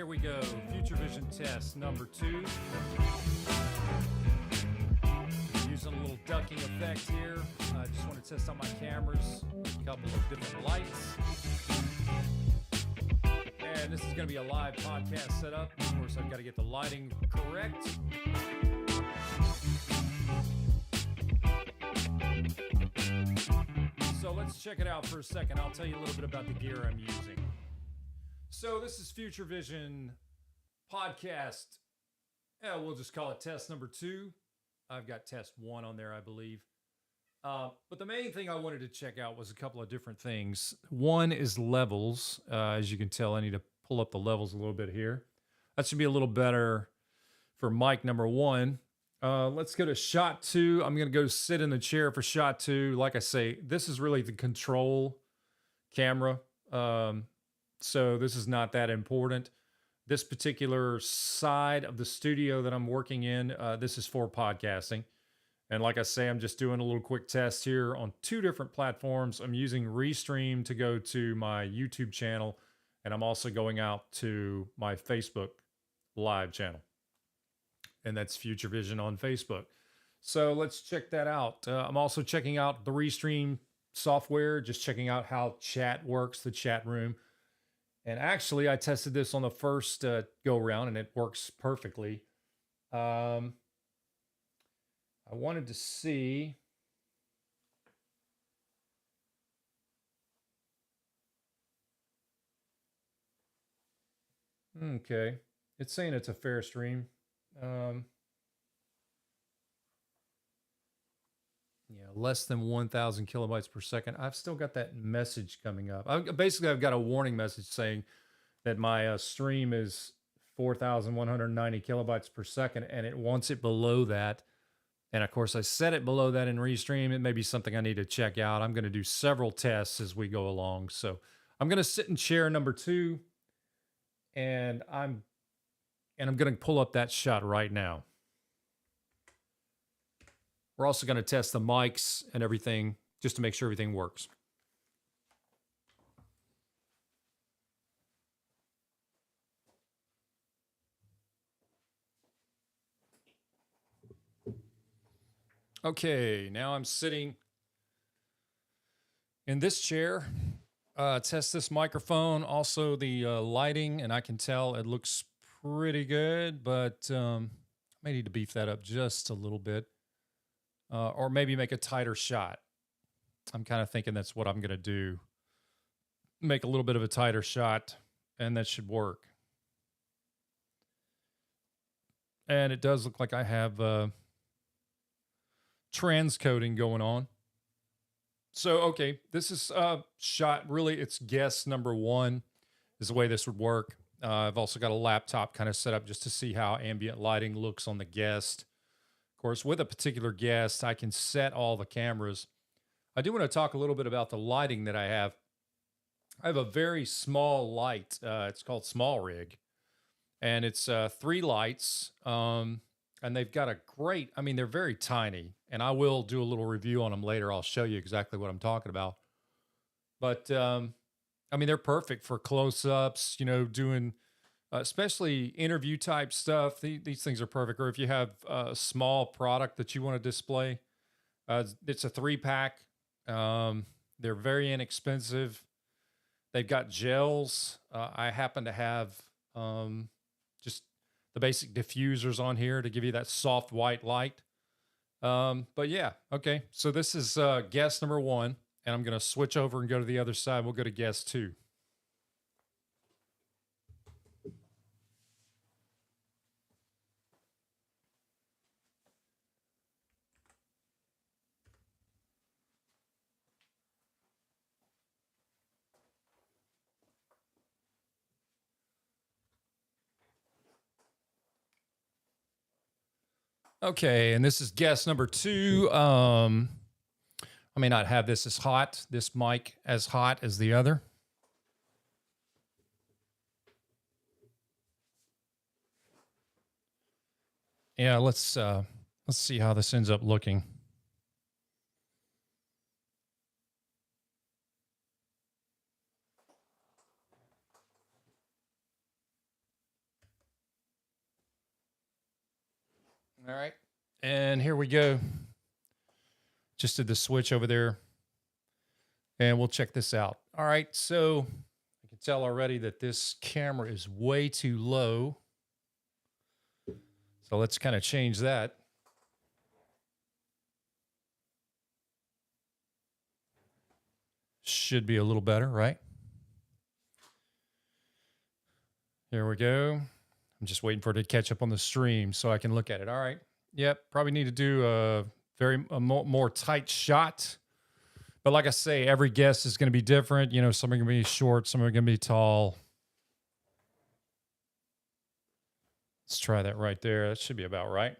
here we go. Future Vision test number 2. Using a little ducking effect here. I just want to test out my cameras, a couple of different lights. And this is going to be a live podcast setup. Of course, I've got to get the lighting correct. So let's check it out for a second. I'll tell you a little bit about the gear I'm using. So this is Future Vision podcast. We'll just call it test number 2. I've got test 1 on there, I believe. But the main thing I wanted to check out was a couple of different things. One is levels. As you can tell, I need to pull up the levels a little bit here. That should be a little better for mic number 1. Let's go to shot 2. I'm going to go sit in the chair for shot 2. Like I say, this is really the control camera. So this is not that important. This particular side of the studio that I'm working in, this is for podcasting. And like I say, I'm just doing a little quick test here on 2 different platforms. I'm using Restream to go to my YouTube channel, and I'm also going out to my Facebook live channel. And that's Future Vision on Facebook. So let's check that out. I'm also checking out the Restream software, just checking out how chat works, the chat room. And actually, I tested this on the first go round, and it works perfectly. I wanted to see. Okay, it's saying it's a fair stream. Yeah, less than 1,000 kilobytes per second. I've still got that message coming up. I've got a warning message saying that my stream is 4,190 kilobytes per second, and it wants it below that. And of course, I set it below that in Restream. It may be something I need to check out. I'm going to do several tests as we go along. So I'm going to sit in chair number 2, and I'm going to pull up that shot right now. We're also going to test the mics and everything just to make sure everything works. Okay, now I'm sitting in this chair. Test this microphone, also the lighting, and I can tell it looks pretty good, but I may need to beef that up just a little bit. Or maybe make a tighter shot. I'm kind of thinking that's what I'm going to do. Make a little bit of a tighter shot, and that should work. And it does look like I have transcoding going on. So, okay, this is shot, really, it's guess number 1 is the way this would work. I've also got a laptop kind of set up just to see how ambient lighting looks on the guest. Of course, with a particular guest, I can set all the cameras. I do want to talk a little bit about the lighting that I have. I have a very small light. It's called Small Rig. And it's 3 lights. And they've got a great, they're very tiny. And I will do a little review on them later. I'll show you exactly what I'm talking about. But, they're perfect for close-ups, doing... especially interview type stuff. These things are perfect. Or if you have a small product that you want to display, it's a 3-pack. They're very inexpensive. They've got gels. I happen to have just the basic diffusers on here to give you that soft white light. But yeah, okay. So this is guess number 1, and I'm going to switch over and go to the other side. We'll go to guess 2. Okay, and this is guess number 2. I may not have this mic as hot as the other. Yeah, let's see how this ends up looking. All right. And here we go. Just did the switch over there. And we'll check this out. All right. So I can tell already that this camera is way too low. So let's kind of change that. Should be a little better, right? Here we go. I'm just waiting for it to catch up on the stream so I can look at it. All right. Yep. Probably need to do a more tight shot. But like I say, every guest is going to be different. You know, some are going to be short, some are going to be tall. Let's try that right there. That should be about right.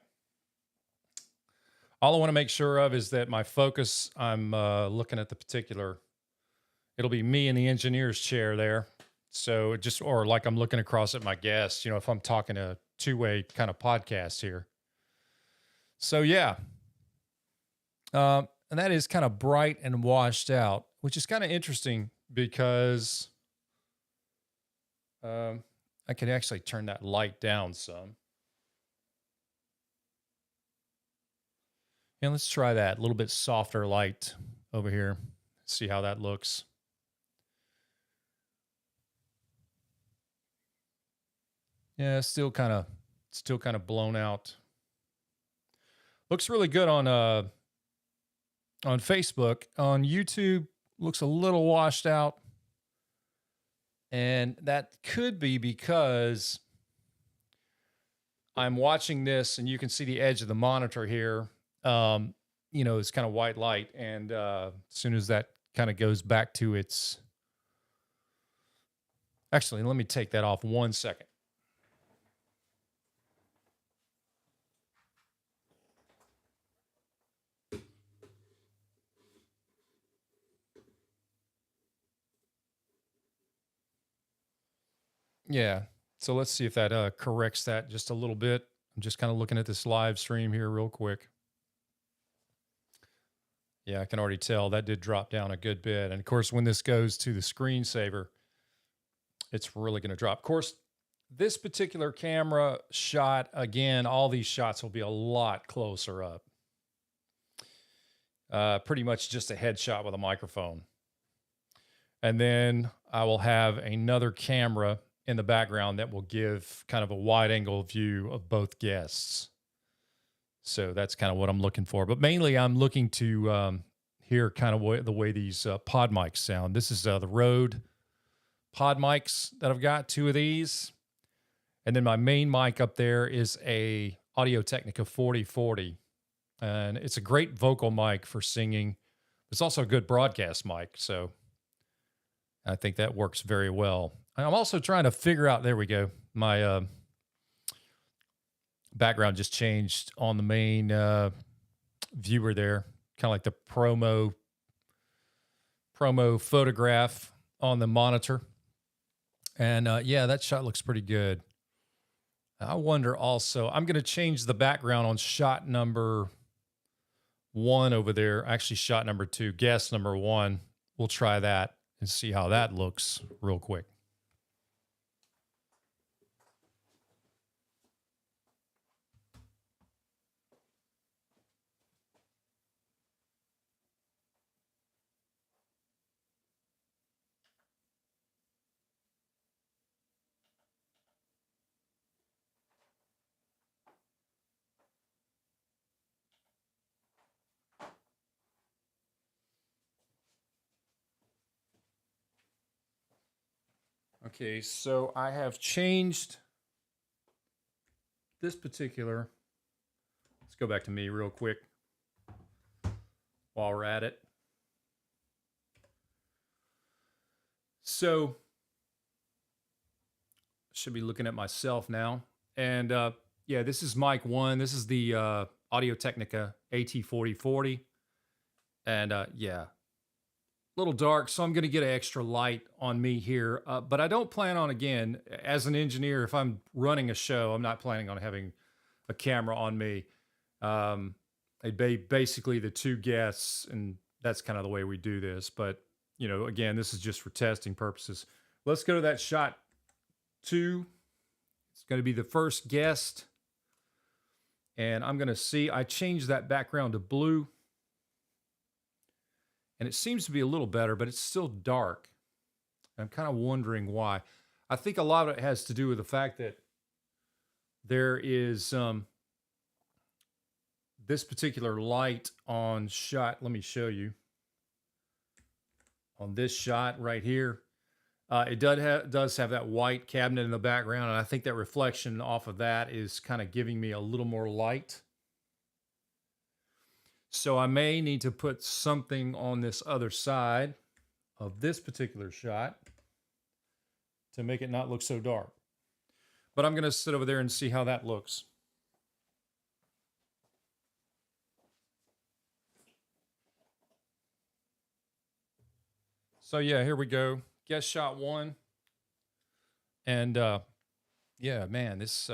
All I want to make sure of is that my focus, I'm looking at the particular, it'll be me in the engineer's chair there. So just, or like I'm looking across at my guests, you know, if I'm talking a two-way kind of podcast here. So yeah. And that is kind of bright and washed out, which is kind of interesting because I could actually turn that light down some. And let's try that. A little bit softer light over here. See how that looks. Yeah, still kind of blown out. Looks really good on Facebook. On YouTube, looks a little washed out. And that could be because I'm watching this and you can see the edge of the monitor here. You know, it's kind of white light. And as soon as that kind of goes back to its... Actually, let me take that off 1 second. Yeah. So let's see if that corrects that just a little bit. I'm just kind of looking at this live stream here real quick. Yeah, I can already tell that did drop down a good bit. And of course, when this goes to the screensaver, it's really going to drop. Of course, this particular camera shot, again, all these shots will be a lot closer up. Pretty much just a headshot with a microphone. And then I will have another camera in the background that will give kind of a wide angle view of both guests. So that's kind of what I'm looking for. But mainly I'm looking to hear kind of the way these pod mics sound. This is the Rode pod mics that I've got, 2 of these. And then my main mic up there is a Audio-Technica 4040. And it's a great vocal mic for singing. It's also a good broadcast mic. So I think that works very well. I'm also trying to figure out, there we go. My background just changed on the main viewer there. Kind of like the promo photograph on the monitor. And yeah, that shot looks pretty good. I wonder also, I'm going to change the background on shot number 1 over there. Actually, shot number 2, guest number 1. We'll try that and see how that looks real quick. Okay, so I have changed this particular. Let's go back to me real quick while we're at it. So, should be looking at myself now. And yeah, this is mic 1. This is the Audio-Technica AT4040. And yeah, a little dark, so I'm going to get an extra light on me here. But I don't plan on, again, as an engineer, if I'm running a show, I'm not planning on having a camera on me. It'd be basically the 2 guests, and that's kind of the way we do this. But, you know, again, this is just for testing purposes. Let's go to that shot 2. It's going to be the first guest. And I'm going to see, I changed that background to blue. And it seems to be a little better, but it's still dark. I'm kind of wondering why. I think a lot of it has to do with the fact that there is this particular light on shot. Let me show you. On this shot right here, it does have that white cabinet in the background, and I think that reflection off of that is kind of giving me a little more light. So I may need to put something on this other side of this particular shot to make it not look so dark. But I'm going to sit over there and see how that looks. So yeah, here we go. Guest shot 1. And yeah, man, this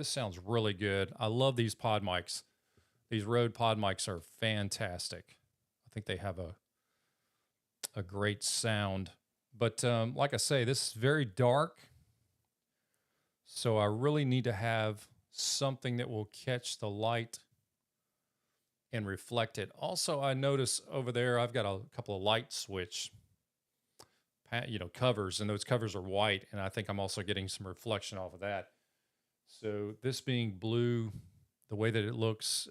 sounds really good. I love these pod mics. These Rode pod mics are fantastic. I think they have a great sound. But like I say, this is very dark. So I really need to have something that will catch the light and reflect it. Also, I notice over there, I've got a couple of light switch, covers, and those covers are white. And I think I'm also getting some reflection off of that. So this being blue, the way that it looks,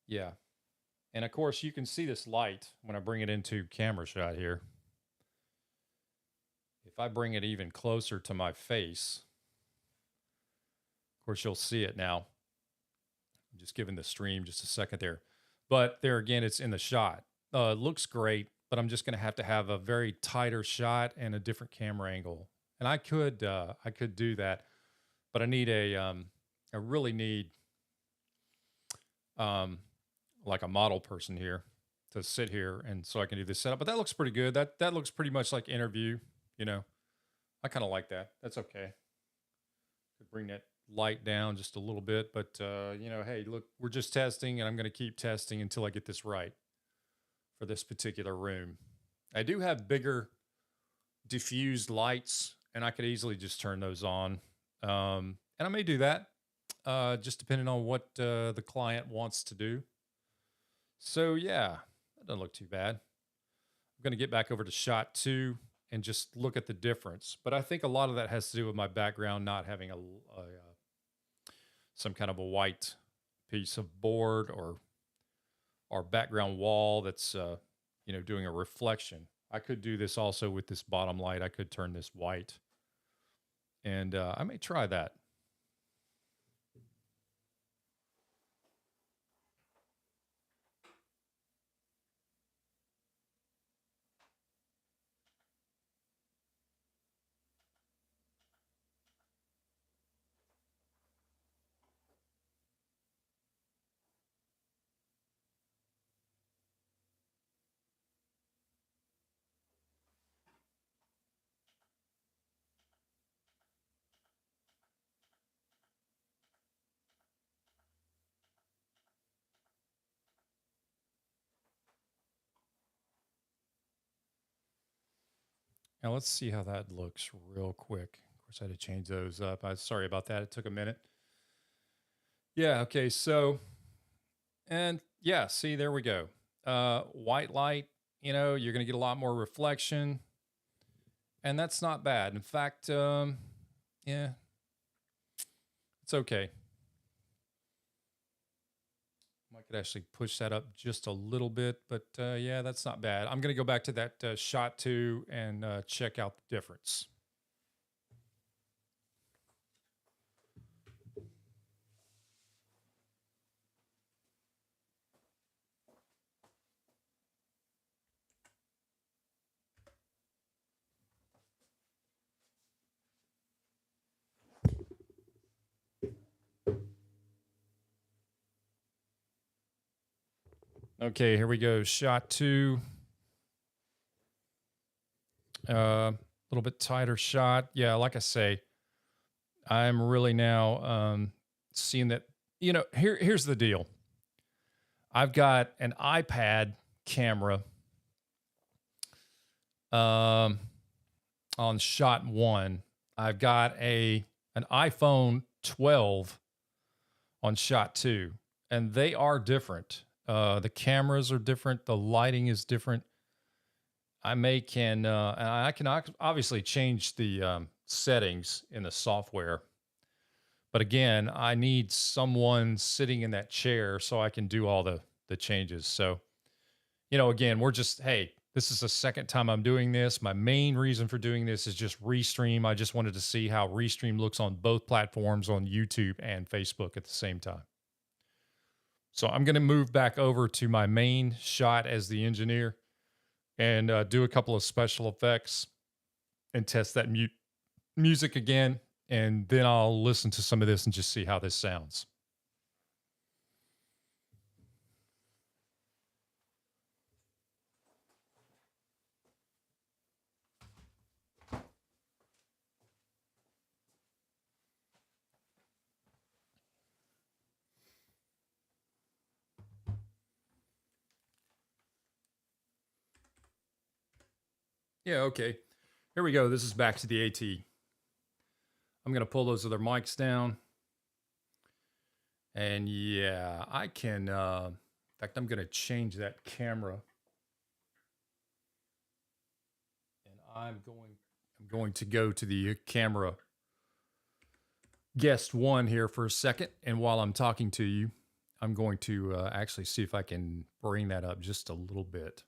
yeah. And of course, you can see this light when I bring it into camera shot here. If I bring it even closer to my face, of course, you'll see it now. I'm just giving the stream just a second there. But there again, it's in the shot. It looks great, but I'm just going to have a very tighter shot and a different camera angle. And I could do that, but I need I really need like a model person here to sit here, and so I can do this setup. But that looks pretty good. That looks pretty much like interview. I kind of like that. That's okay. Could bring that light down just a little bit, but hey, look, we're just testing, and I'm going to keep testing until I get this right for this particular room. I do have bigger diffused lights, and I could easily just turn those on. And I may do that, just depending on what the client wants to do. So yeah, that doesn't look too bad. I'm going to get back over to shot 2 and just look at the difference. But I think a lot of that has to do with my background not having some kind of a white piece of board or background wall that's doing a reflection. I could do this also with this bottom light. I could turn this white, and I may try that. Now let's see how that looks real quick. Of course, I had to change those up. I'm sorry about that. It took a minute. Yeah, okay, so, and yeah, see, there we go. White light, you're going to get a lot more reflection, and that's not bad. In fact, yeah, it's okay. I could actually push that up just a little bit, but yeah, that's not bad. I'm going to go back to that shot 2 and check out the difference. Okay, here we go. Shot 2. A little bit tighter shot. Yeah, like I say, I'm really now seeing that, here's the deal. I've got an iPad camera on shot 1. I've got an iPhone 12 on shot 2, and they are different. The cameras are different. The lighting is different. And I can obviously change the settings in the software. But again, I need someone sitting in that chair so I can do all the changes. So, again, we're just, hey, this is the second time I'm doing this. My main reason for doing this is just Restream. I just wanted to see how Restream looks on both platforms, on YouTube and Facebook at the same time. So I'm going to move back over to my main shot as the engineer and do a couple of special effects and test that music again. And then I'll listen to some of this and just see how this sounds. Yeah, okay. Here we go. This is back to the AT. I'm going to pull those other mics down. And yeah, I can, in fact, I'm going to change that camera. And I'm going to go to the camera guest 1 here for a second. And while I'm talking to you, I'm going to actually see if I can bring that up just a little bit.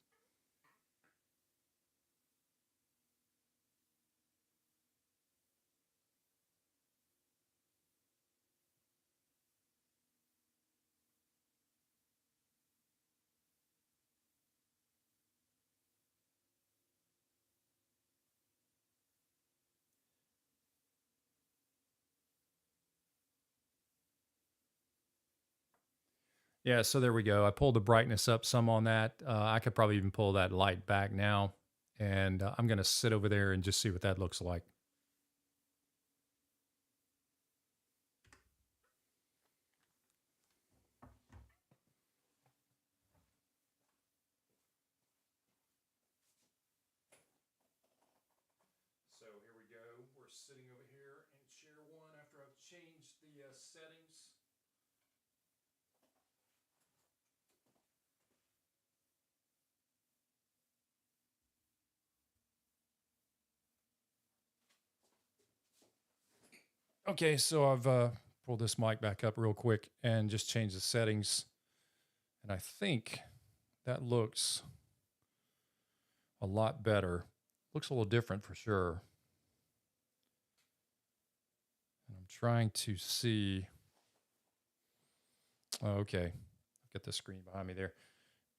Yeah, so there we go. I pulled the brightness up some on that. I could probably even pull that light back now. And I'm going to sit over there and just see what that looks like. So here we go. We're sitting over here in chair 1 after I've changed the settings. Okay, so I've pulled this mic back up real quick and just changed the settings. And I think that looks a lot better. Looks a little different for sure. And I'm trying to see. Oh, okay, get the screen behind me there.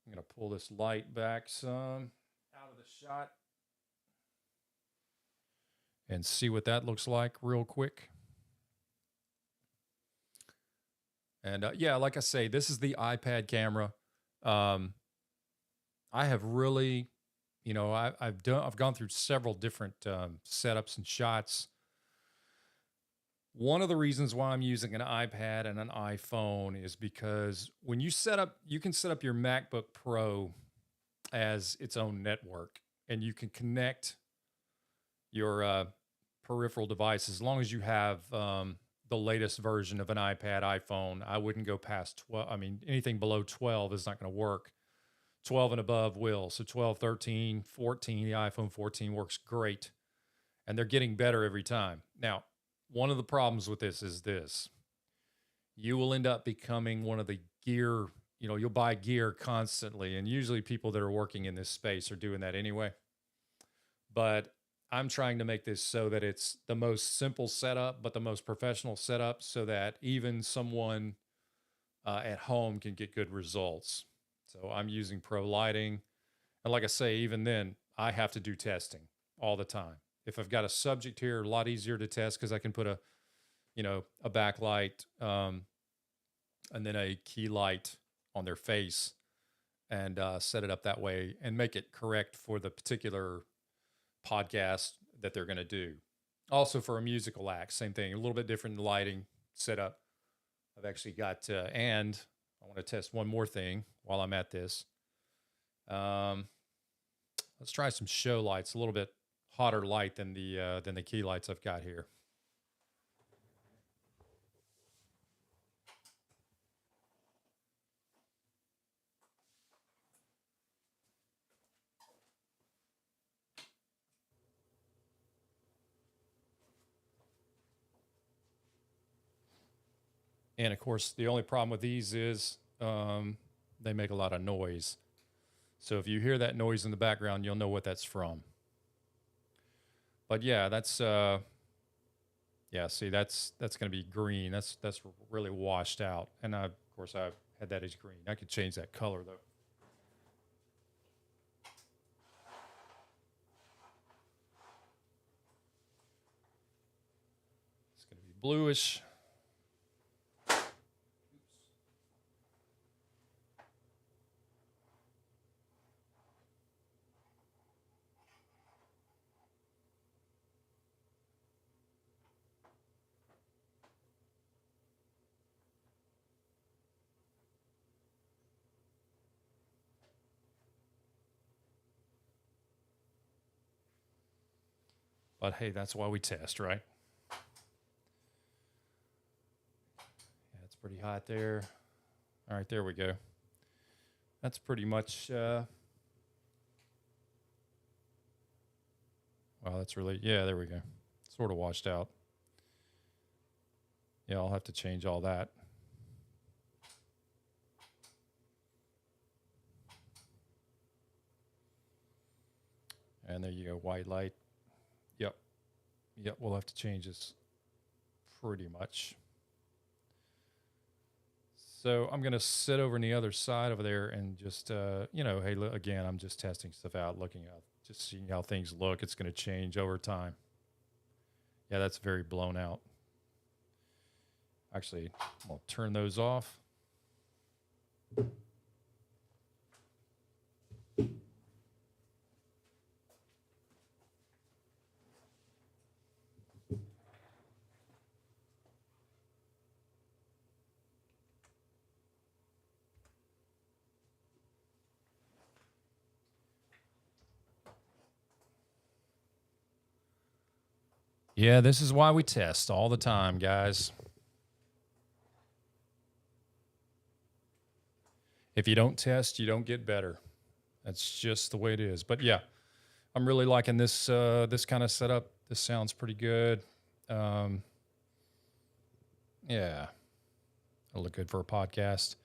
I'm going to pull this light back some out of the shot and see what that looks like real quick. And yeah, like I say, this is the iPad camera. I have really, I've gone through several different setups and shots. One of the reasons why I'm using an iPad and an iPhone is because when you can set up your MacBook Pro as its own network, and you can connect your peripheral devices as long as you have the latest version of an iPad, iPhone. I wouldn't go past 12. I mean, anything below 12 is not going to work. 12 and above will. So 12, 13, 14, the iPhone 14 works great. And they're getting better every time. Now, one of the problems with this is this. You will end up becoming one of the gear, you'll buy gear constantly. And usually people that are working in this space are doing that anyway. But I'm trying to make this so that it's the most simple setup, but the most professional setup so that even someone at home can get good results. So I'm using pro lighting. And like I say, even then, I have to do testing all the time. If I've got a subject here, a lot easier to test because I can put a backlight and then a key light on their face and set it up that way and make it correct for the particular podcast that they're going to do. Also for a musical act, same thing, a little bit different lighting setup. I've actually got, and I want to test one more thing while I'm at this. Let's try some show lights, a little bit hotter light than the key lights I've got here. And of course, the only problem with these is they make a lot of noise. So if you hear that noise in the background, you'll know what that's from. But yeah, that's see, that's going to be green. That's really washed out. And of course, I've had that as green. I could change that color though. It's going to be bluish. But hey, that's why we test, right? Yeah, it's pretty hot there. All right, there we go. That's pretty much, well, that's really, yeah, there we go. Sort of washed out. Yeah, I'll have to change all that. And there you go, white light. Yep, we'll have to change this pretty much. So I'm going to sit over on the other side over there and just, hey, look, again, I'm just testing stuff out, looking at, just seeing how things look. It's going to change over time. Yeah, that's very blown out. Actually, I'll turn those off. Yeah, this is why we test all the time, guys. If you don't test, you don't get better. That's just the way it is. But yeah, I'm really liking this this kind of setup. This sounds pretty good. Yeah, it'll look good for a podcast.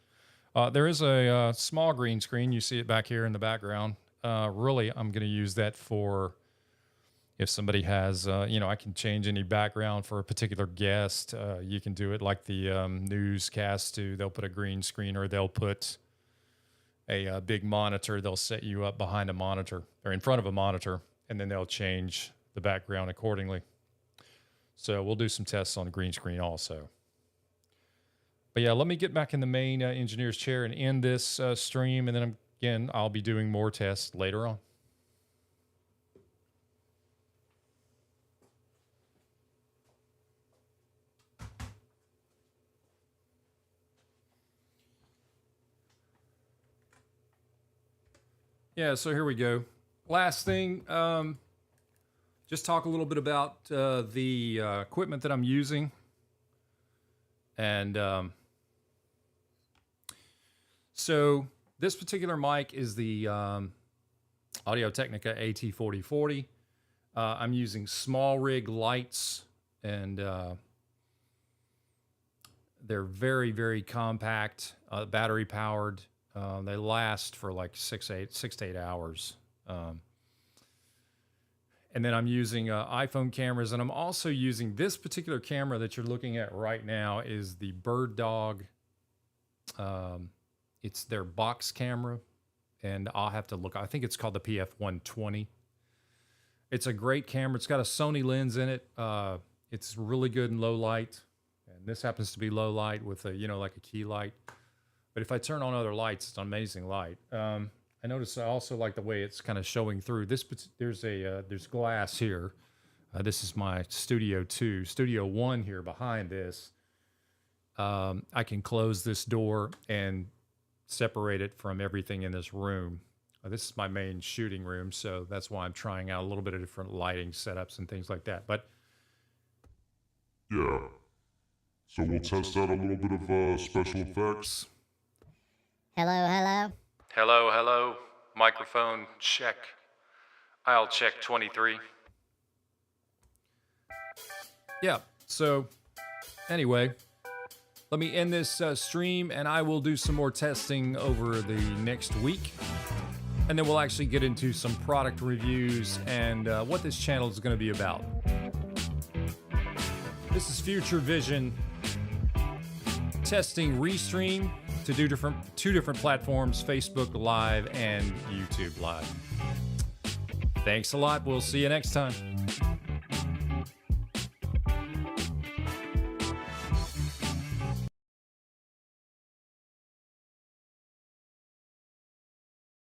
There is a small green screen. You see it back here in the background. Really, I'm going to use that for if somebody has, I can change any background for a particular guest. You can do it like the newscast do. They'll put a green screen or they'll put a big monitor. They'll set you up behind a monitor or in front of a monitor, and then they'll change the background accordingly. So we'll do some tests on green screen also. But yeah, let me get back in the main engineer's chair and end this stream, and then again, I'll be doing more tests later on. Yeah, so here we go. Last thing, just talk a little bit about the equipment that I'm using. And so this particular mic is the Audio-Technica AT4040. I'm using small rig lights, and they're very, very compact, battery powered. They last for like 6 to 8 hours. And then I'm using iPhone cameras, and I'm also using this particular camera that you're looking at right now is the Bird Dog. It's their box camera, and I'll have to look. I think it's called the PF120. It's a great camera. It's got a Sony lens in it. It's really good in low light, and this happens to be low light with a like a key light. But if I turn on other lights, it's an amazing light. I notice I also like the way it's kind of showing through. There's glass here. This is my Studio 2. Studio 1 here behind this. I can close this door and separate it from everything in this room. This is my main shooting room, so that's why I'm trying out a little bit of different lighting setups and things like that. But yeah, so we'll test out a little bit of special effects. Hello. Hello. Microphone check. I'll check 23. Yeah, so anyway, let me end this stream, and I will do some more testing over the next week. And then we'll actually get into some product reviews and what this channel is going to be about. This is Future Vision testing Restream to do two different platforms, Facebook Live and YouTube Live. Thanks a lot. We'll see you next time.